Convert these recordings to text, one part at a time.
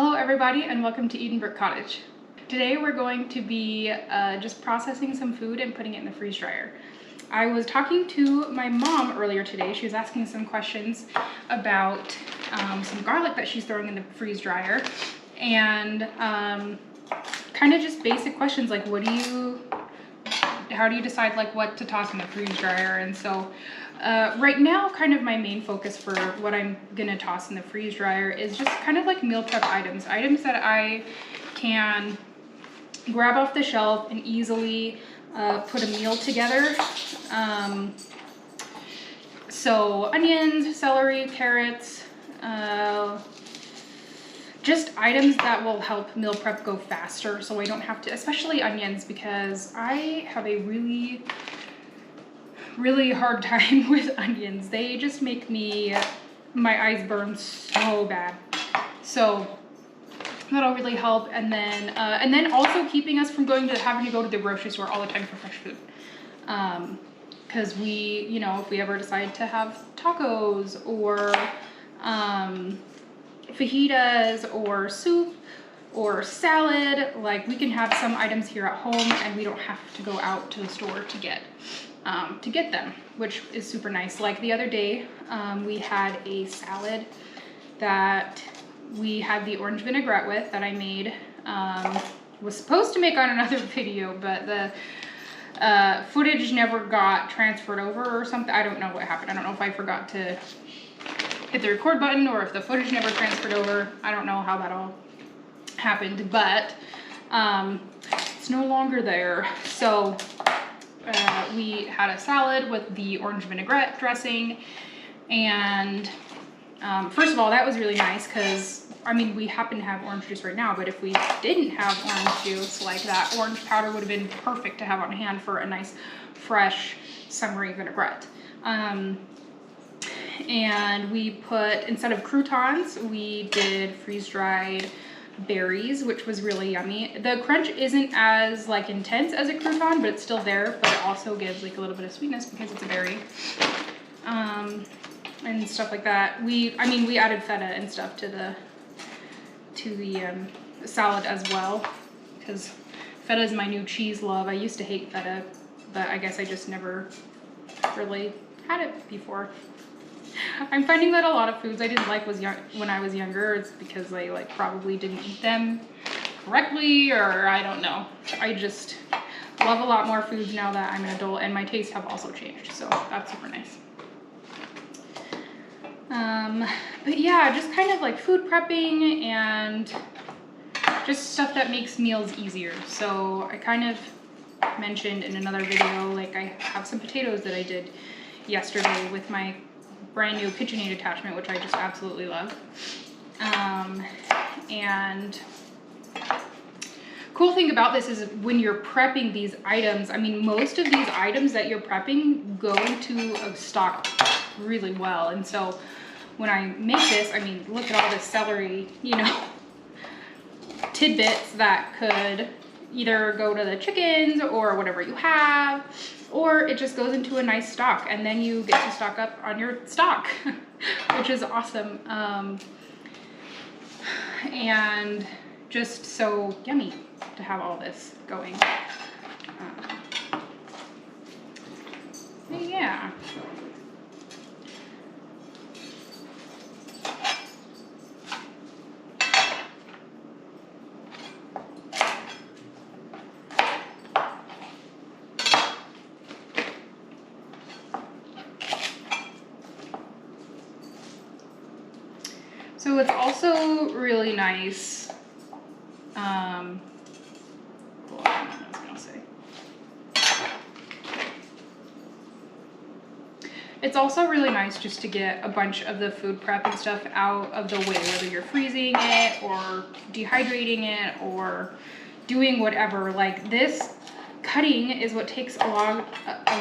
Hello everybody and welcome to Edenbrook Cottage. Today we're going to be just processing some food and putting it in the freeze dryer. I was talking to my mom earlier today. She was asking some questions about some garlic that she's throwing in the freeze dryer, and kind of just basic questions like how do you decide like what to toss in the freeze dryer? And so right now, kind of my main focus for what I'm gonna toss in the freeze dryer is just kind of like meal prep items that I can grab off the shelf and easily put a meal together. So onions, celery, carrots, just items that will help meal prep go faster, so I don't have to, especially onions, because I have a really hard time with onions. They just make my eyes burn so bad. So that'll really help. And then also keeping us from having to go to the grocery store all the time for fresh food. Because if we ever decide to have tacos or fajitas or soup or salad, like we can have some items here at home and we don't have to go out to the store to get them, which is super nice. Like the other day, we had a salad that we had the orange vinaigrette with that I made. Was supposed to make on another video, but the footage never got transferred over or something. I don't know what happened. I don't know if I forgot to hit the record button or if the footage never transferred over. I don't know how that all happened, but it's no longer there. So we had a salad with the orange vinaigrette dressing, and first of all, that was really nice because we happen to have orange juice right now, but if we didn't have orange juice, like that orange powder would have been perfect to have on hand for a nice fresh summery vinaigrette. And we put, instead of croutons, we did freeze-dried berries, which was really yummy. The crunch isn't as intense as a crouton, but it's still there, but it also gives a little bit of sweetness because it's a berry. And stuff like that. We added feta and stuff to the salad as well, because feta is my new cheese love. I used to hate feta, but I guess I just never really had it before. I'm finding that a lot of foods I didn't like when I was younger, it's because I probably didn't eat them correctly, or I don't know. I just love a lot more foods now that I'm an adult, and my tastes have also changed, so that's super nice. But yeah, just kind of food prepping and just stuff that makes meals easier. So I kind of mentioned in another video, I have some potatoes that I did yesterday with my brand new KitchenAid attachment, which I just absolutely love. And cool thing about this is when you're prepping these items, most of these items that you're prepping go into a stock really well. And so when I make this, look at all this celery, tidbits that could either go to the chickens or whatever you have, or it just goes into a nice stock, and then you get to stock up on your stock, which is awesome. And just so yummy to have all this going. Yeah. So it's also really nice, hold on, what I was gonna say. It's also really nice just to get a bunch of the food prep and stuff out of the way, whether you're freezing it or dehydrating it or doing whatever. This cutting is what takes a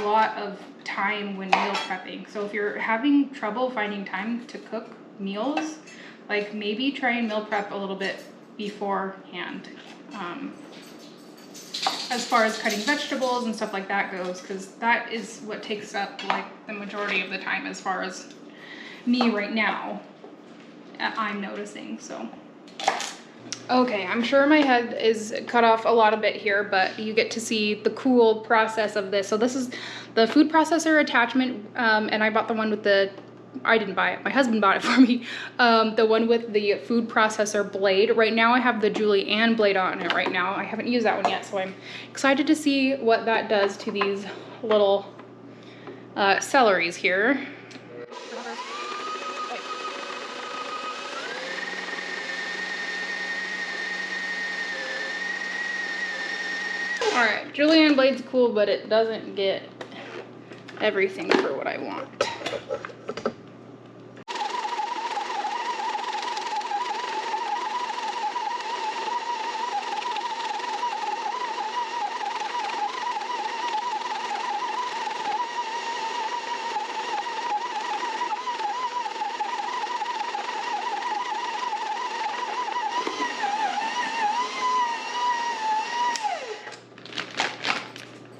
lot of time when meal prepping. So if you're having trouble finding time to cook meals, maybe try and meal prep a little bit beforehand, as far as cutting vegetables and stuff like that goes, because that is what takes up the majority of the time as far as me right now, I'm noticing. So Okay, I'm sure my head is cut off a lot of bit here, but you get to see the cool process of this. So this is the food processor attachment, and I bought the one with the, I didn't buy it, my husband bought it for me. The one with the food processor blade. Right now I have the Julienne blade on it right now. I haven't used that one yet, so I'm excited to see what that does to these little celeries here. All right, Julienne blade's cool, but it doesn't get everything for what I want.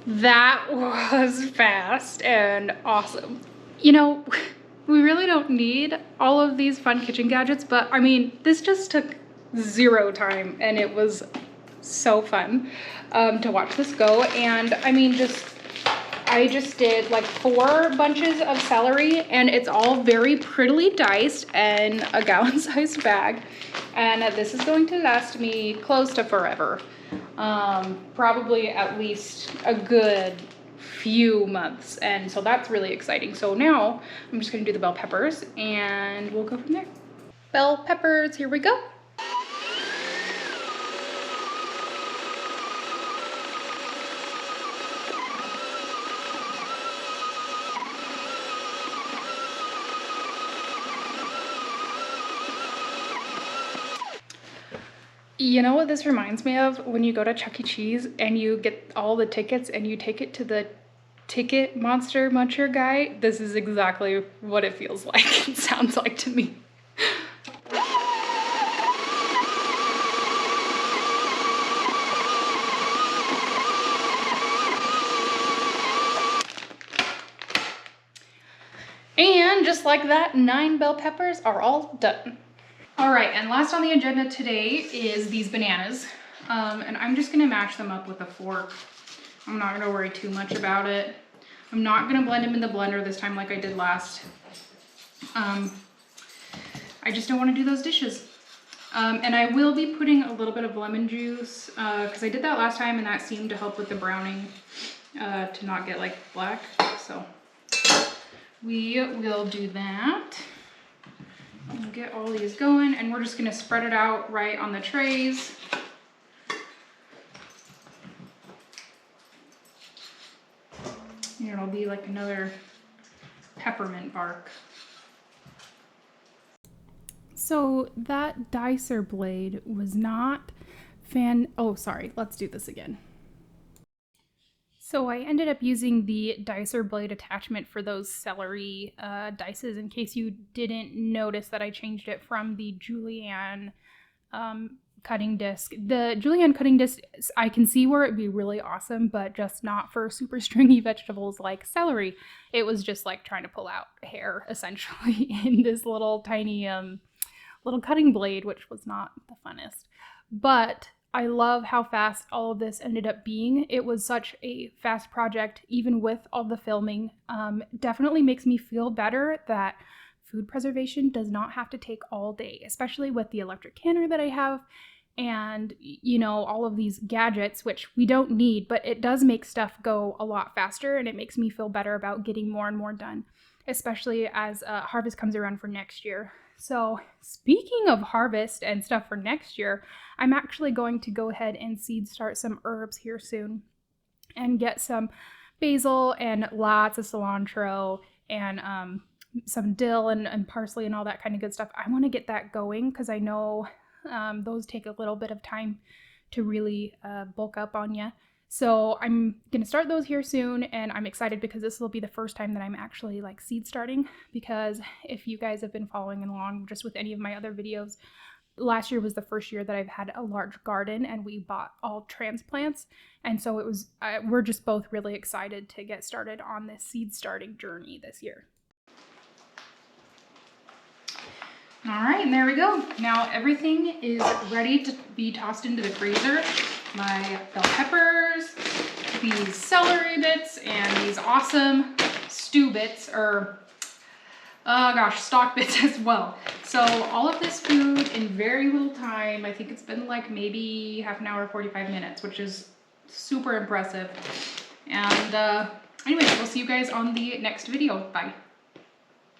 That was fast and awesome. You know, we really don't need all of these fun kitchen gadgets, but I mean, this just took 0 time and it was so fun to watch this go. And I mean, I just did like 4 bunches of celery, and it's all very prettily diced in a gallon-sized bag. And this is going to last me close to forever. Probably at least a good few months. And so that's really exciting. So now I'm just gonna do the bell peppers and we'll go from there. Bell peppers, here we go. You know what this reminds me of? When you go to Chuck E. Cheese and you get all the tickets and you take it to the ticket monster muncher guy. This is exactly what it feels like. It sounds like to me. And just like that, 9 bell peppers are all done. All right, and last on the agenda today is these bananas. And I'm just gonna mash them up with a fork. I'm not gonna worry too much about it. I'm not gonna blend them in the blender this time like I did last. I just don't wanna do those dishes. And I will be putting a little bit of lemon juice because I did that last time and that seemed to help with the browning to not get like black. So we will do that. We'll get all these going and we're just gonna spread it out right on the trays. And it'll be like another peppermint bark. So that dicer blade was not oh, sorry, let's do this again. So I ended up using the dicer blade attachment for those celery dices in case you didn't notice that I changed it from the Julienne cutting disc. The Julienne cutting disc, I can see where it'd be really awesome, but just not for super stringy vegetables like celery. It was just like trying to pull out hair essentially in this little tiny little cutting blade, which was not the funnest. But I love how fast all of this ended up being. It was such a fast project, even with all the filming. Definitely makes me feel better that food preservation does not have to take all day, especially with the electric canner that I have and, you know, all of these gadgets, which we don't need, but it does make stuff go a lot faster and it makes me feel better about getting more and more done, especially as harvest comes around for next year. So speaking of harvest and stuff for next year, I'm actually going to go ahead and seed start some herbs here soon and get some basil and lots of cilantro and some dill and parsley and all that kind of good stuff. I want to get that going because I know those take a little bit of time to really bulk up on you. So I'm going to start those here soon, and I'm excited because this will be the first time that I'm actually like seed starting, because if you guys have been following along just with any of my other videos, last year was the first year that I've had a large garden and we bought all transplants. And so it was, we're just both really excited to get started on this seed starting journey this year. All right, and there we go. Now everything is ready to be tossed into the freezer. My bell peppers, these celery bits, and these awesome stew bits, or stock bits as well. So all of this food in very little time. I think it's been like maybe half an hour, 45 minutes, which is super impressive. And anyways, we'll see you guys on the next video. Bye.